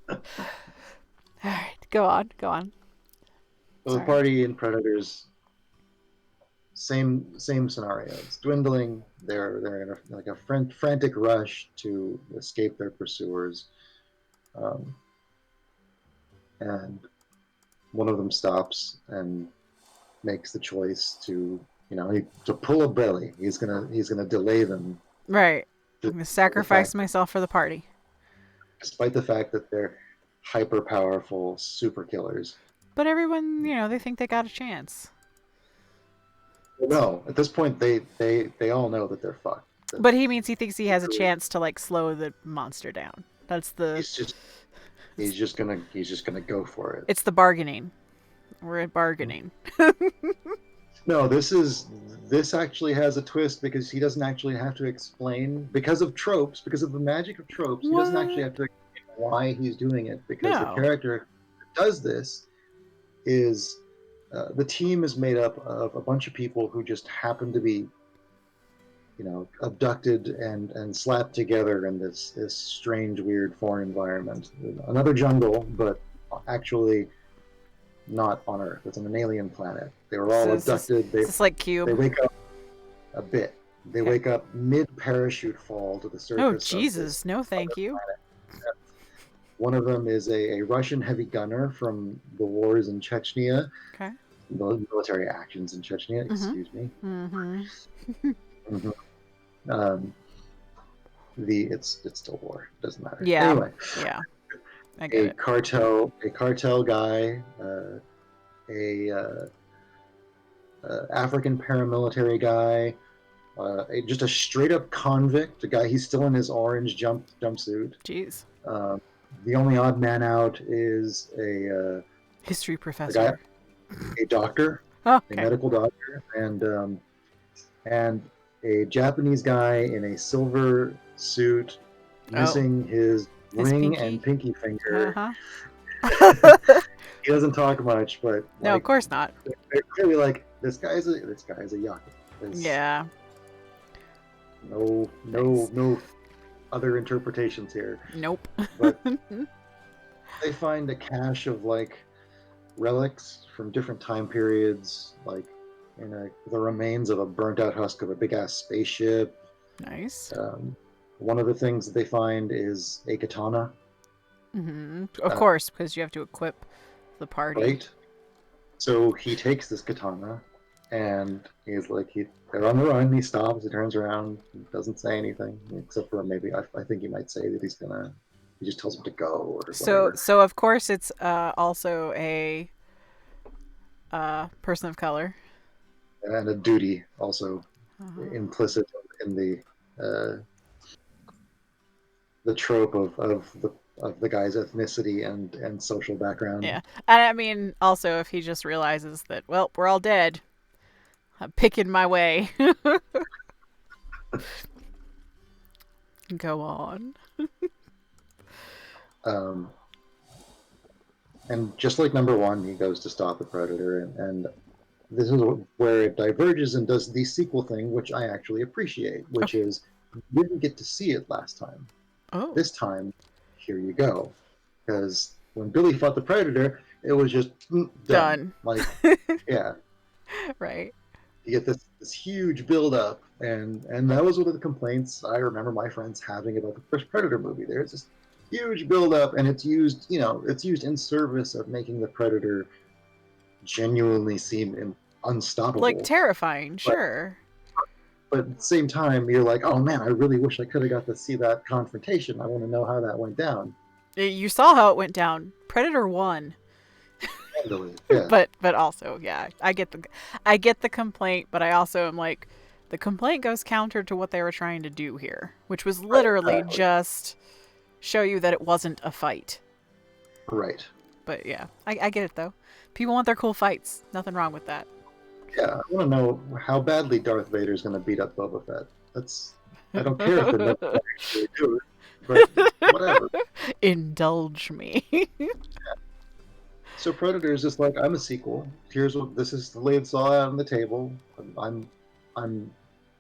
All right, go on, go on. the Sorry. party in Predators, same scenario. It's dwindling. They're in like a frantic rush to escape their pursuers, um, and one of them stops and makes the choice to to pull a belly. He's gonna delay them, Right. I'm gonna despite the sacrifice fact myself for the party. despite the fact that they're hyper powerful super killers. But everyone, they think they got a chance. Well, no, at this point they all know that they're fucked. That But he means he thinks he has a literally chance to like slow the monster down. That's the he's just he's just gonna go for it. it's the bargaining. We're at bargaining. No, this actually has a twist because he doesn't actually have to explain because of tropes, because of the magic of tropes. He doesn't actually What? have to explain why he's doing it because the No. character that does this is the team is made up of a bunch of people who just happen to be abducted and slapped together in this strange weird foreign environment, another jungle, but actually not on Earth. It's on an alien planet. They were all So abducted. is this like They Cube? wake up a bit. They Okay. wake up mid parachute fall to the Oh surface of this Jesus, no other thank you. planet. One of them is a Russian heavy gunner from the wars in Chechnya, Okay. the military actions in Chechnya. Mm-hmm. Excuse me. Mm-hmm. Mhm. Um, it's still war. It doesn't matter. Yeah. Anyway, Yeah. I get a it. cartel guy, a African paramilitary guy, just a straight up convict, a guy. He's still in his orange jumpsuit. Jeez. Um, the only odd man out is History a guy, professor. a doctor, Oh, a okay. medical doctor, and a Japanese guy in a silver suit, Oh, missing his his ring and pinky. pinky Uh finger. huh. He doesn't talk much, but No, of like course not. they're clearly like this guy's a yakuza. There's Yeah. Nice. no other interpretations here. Nope. But they find a cache of like relics from different time periods, like the remains of a burnt out husk of a big ass spaceship. Nice. One of the things that they find is a katana, Of uh, course, because you have to equip the party. right? So he takes this katana and he's like, they're on the run. He stops, he turns around, he doesn't say anything, except for maybe I think he might say that he just tells him to go or So, whatever. so of course, it's also a person of color. And a duty also Uh-huh. implicit in the trope of of the guy's ethnicity and social background. Yeah. And I mean, also, if he just realizes that, well, we're all dead, I'm picking my way. Go on. Um, and just like number one, he goes to stop the predator, and this is where it diverges and does the sequel thing, which I actually appreciate, which Okay. is you didn't get to see it last time. Oh. This time, here you go. Because when Billy fought the predator, it was just done. Done. Like, yeah, Right. you get this huge build up, and that was one of the complaints I remember my friends having about the first Predator movie. There's this huge build up, and it's used, it's used in service of making the Predator genuinely seem Like unstoppable. terrifying, But sure. but at the same time, you're like, oh man, I really wish I could have got to see that confrontation. I want to know how that went down. You saw how it went down. Predator won. Handily, yeah. But also, yeah, I get the complaint, but I also am like, the complaint goes counter to what they were trying to do here, which was Right, literally exactly. just show you that it wasn't a fight. Right. But yeah, I get it though. People want their cool fights. Nothing wrong with that. Yeah, I want to know how badly Darth Vader is going to beat up Boba Fett. I don't care if they're never going to actually do it, but whatever. Indulge me. So Predator is just like, I'm a sequel. Here's what this is the lay it's all out on the table. I'm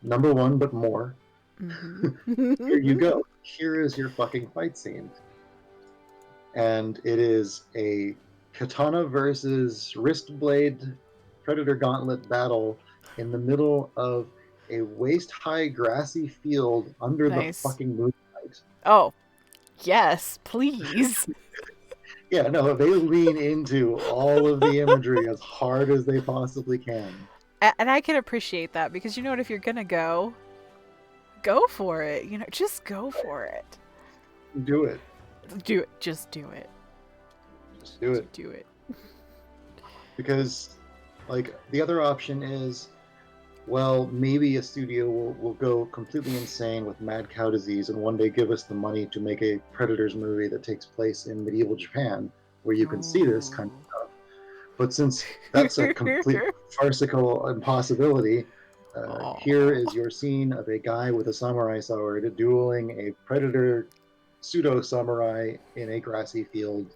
number one, but more. Here you go. Here is your fucking fight scene, and it is a katana versus wrist blade Predator gauntlet battle in the middle of a waist high grassy field under the Nice. fucking moonlight. Oh, yes, please. Yeah, no, they lean into all of the imagery as hard as they possibly can. And I can appreciate that because you know what? If you're gonna go for it. You know, just go for it. Do it. Do it. Just do it. Just do it. Do it. Because, like, the other option is, well, maybe a studio will go completely insane with mad cow disease and one day give us the money to make a Predators movie that takes place in medieval Japan where you can see this kind of stuff. But since that's a complete farcical impossibility, here is your scene of a guy with a samurai sword dueling a Predator pseudo samurai in a grassy field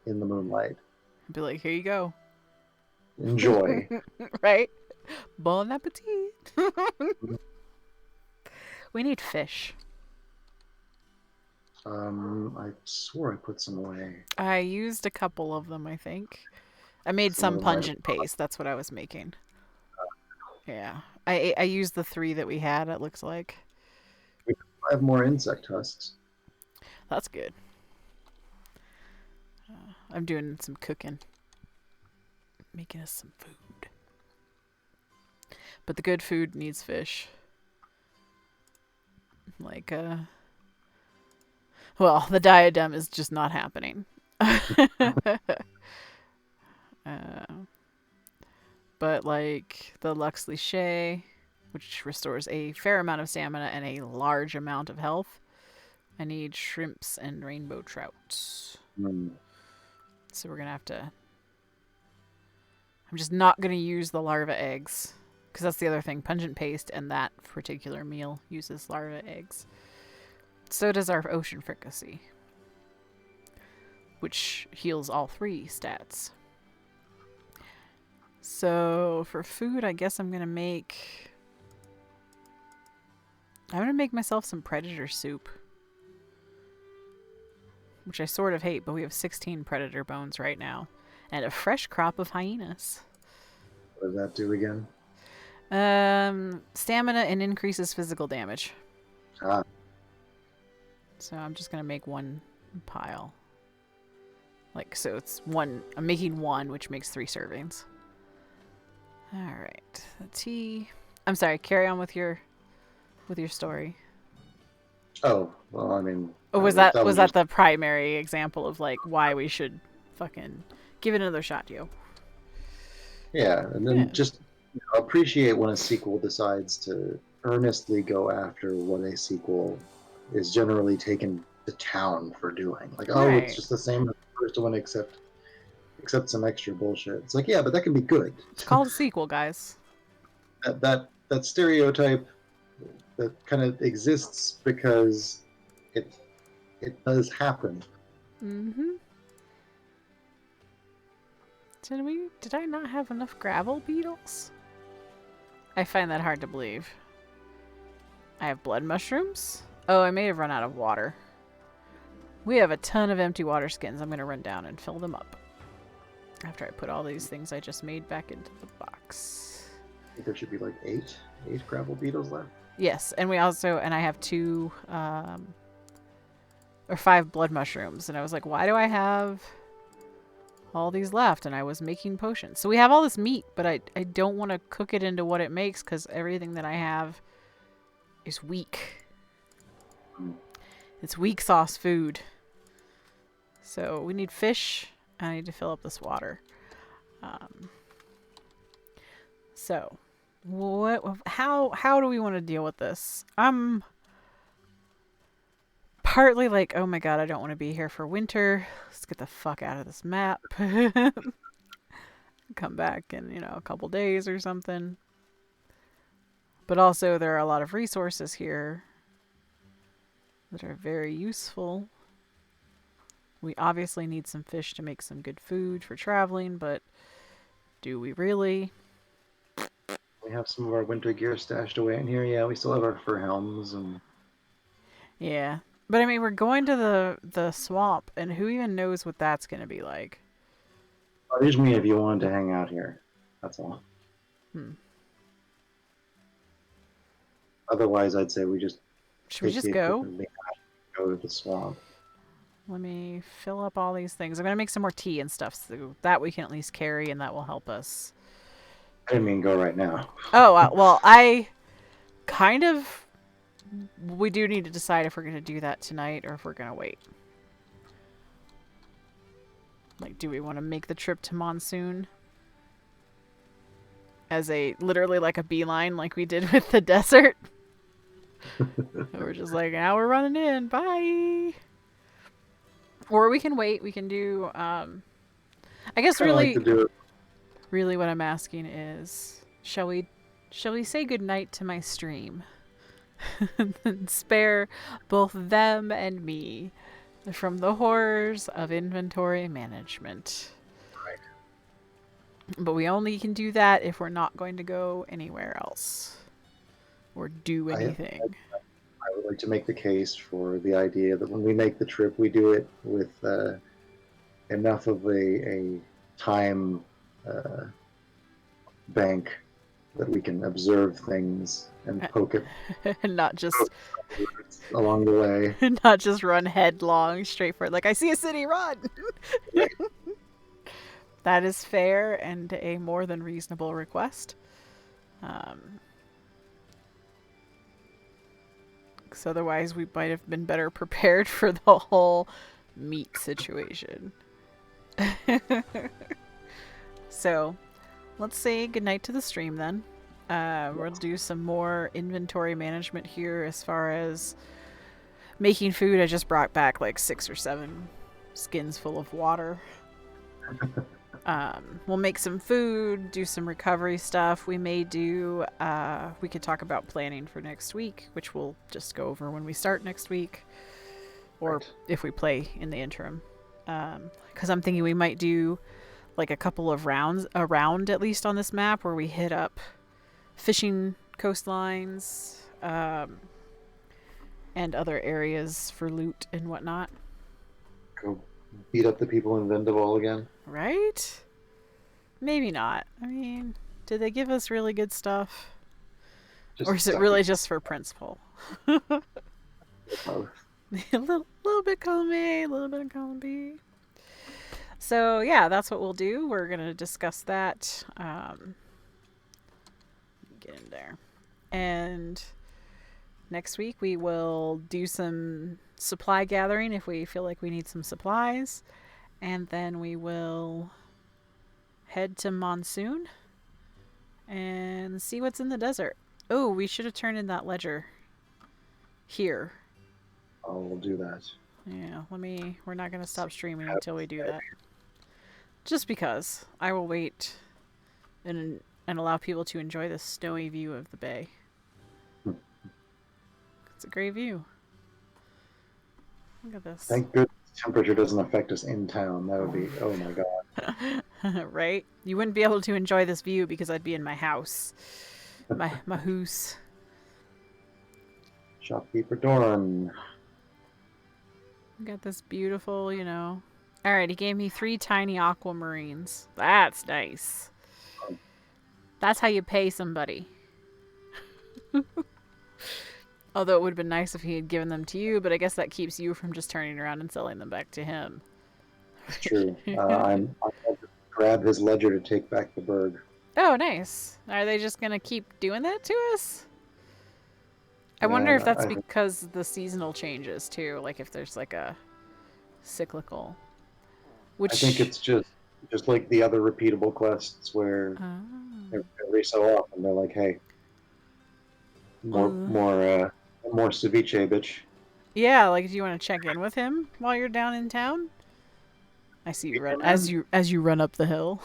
in the moonlight. Be like, here you go. Enjoy. Right? Bon appetit. We need fish. I swore I put some away. I used a couple of them, I think. I made Some of some them might pungent paste. That's what I was making. Yeah. I used the 3 that we had, it looks like. have more insect husks. That's good. I'm doing some cooking. Making us some food. But the good food needs fish. Like, well, the diadem is just not happening. But like the Lux Liche, which restores a fair amount of stamina and a large amount of health. I need shrimps and rainbow trout. So we're going to have to... I'm just not going to use the larva eggs. Because that's the other thing. Pungent paste and that particular meal uses larva eggs. So does our ocean fricassee. Which heals all 3 stats. So for food, I guess I'm going to make... I'm going to make myself some predator soup. Which I sort of hate, but we have 16 predator bones right now. And a fresh crop of hyenas. What does that do again? Stamina and increases physical damage. Ah. So I'm just going to make 1 pile. Like, so it's 1. I'm making 1, which makes 3 servings. Alright. The tea. I'm sorry, carry on with your story. Oh, well, I mean... Or was that the primary example of, like, why we should fucking give it another shot, yo? Yeah, and then just appreciate when a sequel decides to earnestly go after what a sequel is generally taken the town for doing. Like, oh, it's Right. just the same as the first one, except some extra bullshit. It's like, yeah, but that can be good. It's called a sequel, guys. That stereotype that kind of exists because it does happen. Mm-hmm. Did I not have enough gravel beetles? I find that hard to believe. I have blood mushrooms? Oh, I may have run out of water. We have a ton of empty water skins. I'm going to run down and fill them up. After I put all these things I just made back into the box. I think there should be like eight gravel beetles left. Yes, and I have 2, or 5 blood mushrooms. And I was like, why do I have all these left? And I was making potions. So we have all this meat, but I don't want to cook it into what it makes because everything that I have is weak. It's weak sauce food. So we need fish. I need to fill up this water. So, how do we want to deal with this? I'm partly like, oh my god, I don't want to be here for winter. Let's get the fuck out of this map. Come back in, a couple days or something. But also, there are a lot of resources here that are very useful. We obviously need some fish to make some good food for traveling, but do we really? We have some of our winter gear stashed away in here. Yeah, we still have our fur helms and. Yeah, but I mean, we're going to the swamp, and who even knows what that's going to be like? Just me if you wanted to hang out here. That's all. Otherwise, I'd say we just Should we take just the go? equipment we have and go to the swamp. Let me fill up all these things. I'm going to make some more tea and stuff so that we can at least carry, and that will help us. I didn't mean go right now. Oh, well, I kind of... We do need to decide if we're going to do that tonight or if we're going to wait. Like, do we want to make the trip to Monsoon? As literally like a beeline like we did with the desert? We're just like, now we're running in. Bye! Or we can wait. We can do... I guess really... Like to do it. Really what I'm asking is, shall we say goodnight to my stream? And spare both them and me from the horrors of inventory management. Right. But we only can do that if we're not going to go anywhere else. Or do anything. I would like to make the case for the idea that when we make the trip, we do it with enough of a time bank that we can observe things and poke it Not just along the way. not just run headlong straight for it. Like, I see a city, run! Right. That is fair and a more than reasonable request. Because otherwise we might have been better prepared for the whole meat situation. So, let's say goodnight to the stream then. We'll do some more inventory management here as far as making food. I just brought back like 6 or 7 skins full of water. We'll make some food, do some recovery stuff. We may do, we could talk about planning for next week, which we'll just go over when we start next week. Or Right. if we play in the interim. Because I'm thinking we might do like a couple of rounds around at least on this map where we hit up fishing coastlines and other areas for loot and whatnot. Go beat up the people in Vendaval again. Right? Maybe not. I mean, did they give us really good stuff? Or is it really just for principle? Both. a little bit column A, a little bit of column B. So yeah, that's what we'll do. We're gonna discuss that. Get in there, and next week we will do some supply gathering if we feel like we need some supplies, and then we will head to Monsoon and see what's in the desert. Oh, we should have turned in that ledger here. Oh, we'll do that. Yeah, we're not going to stop streaming until we do that. Just because. I will wait and allow people to enjoy the snowy view of the bay. It's a great view. Look at this. Thank goodness temperature doesn't affect us in town. That would be, oh my god. Right? You wouldn't be able to enjoy this view because I'd be in my house. My house. Shopkeeper Doran. Got this beautiful, Alright, he gave me 3 tiny aquamarines. That's nice. That's how you pay somebody. Although it would have been nice if he had given them to you, but I guess that keeps you from just turning around and selling them back to him. It's true. I'm going to grab his ledger to take back the berg. Oh, nice. Are they just going to keep doing that to us? I wonder if that's because the seasonal changes, too. Like, if there's, like, a cyclical. I think it's just like the other repeatable quests where every so often they're like, hey, more ceviche, bitch. Yeah, like, do you want to check in with him while you're down in town? I see you run as you run up the hill.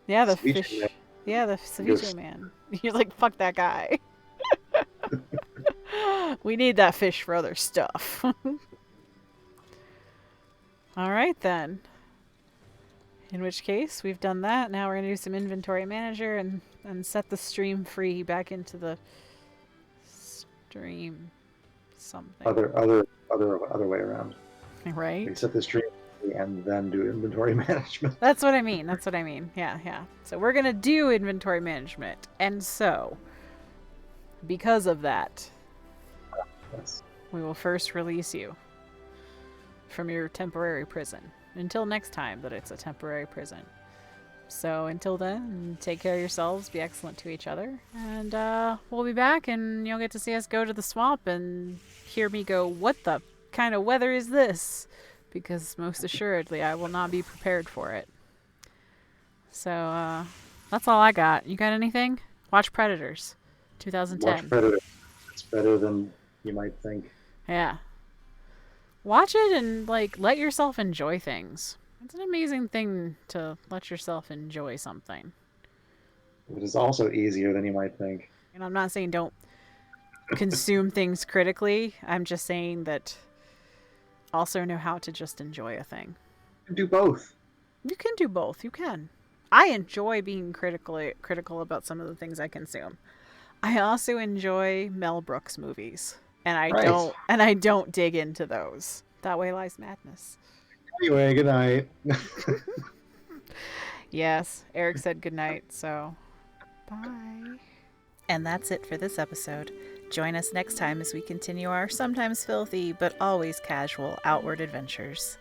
Yeah, the ceviche fish. Man. Yeah, the ceviche man. You're like, fuck that guy. We need that fish for other stuff. All right, then. In which case, we've done that. Now we're going to do some inventory manager and set the stream free back into the stream something. Other way around. Right? We set the stream free and then do inventory management. That's what I mean. Yeah. So we're going to do inventory management. And so, because of that, yes, we will first release you from your temporary prison. Until next time that it's a temporary prison. So until then, take care of yourselves, be excellent to each other, and we'll be back and you'll get to see us go to the swamp and hear me go, what the kind of weather is this? Because most assuredly I will not be prepared for it. So that's all I got. You got anything? Watch Predators 2010. Watch Predators. It's better than you might think. Yeah. Watch it and, like, let yourself enjoy things. It's an amazing thing to let yourself enjoy something. It is also easier than you might think. And I'm not saying don't consume things critically. I'm just saying that also know how to just enjoy a thing. You can do both. You can do both. You can. I enjoy being critical about some of the things I consume. I also enjoy Mel Brooks movies. And I don't dig into those. That way lies madness. Anyway, good night. Yes, Eric said good night, so bye. And that's it for this episode. Join us next time as we continue our sometimes filthy but always casual outward adventures.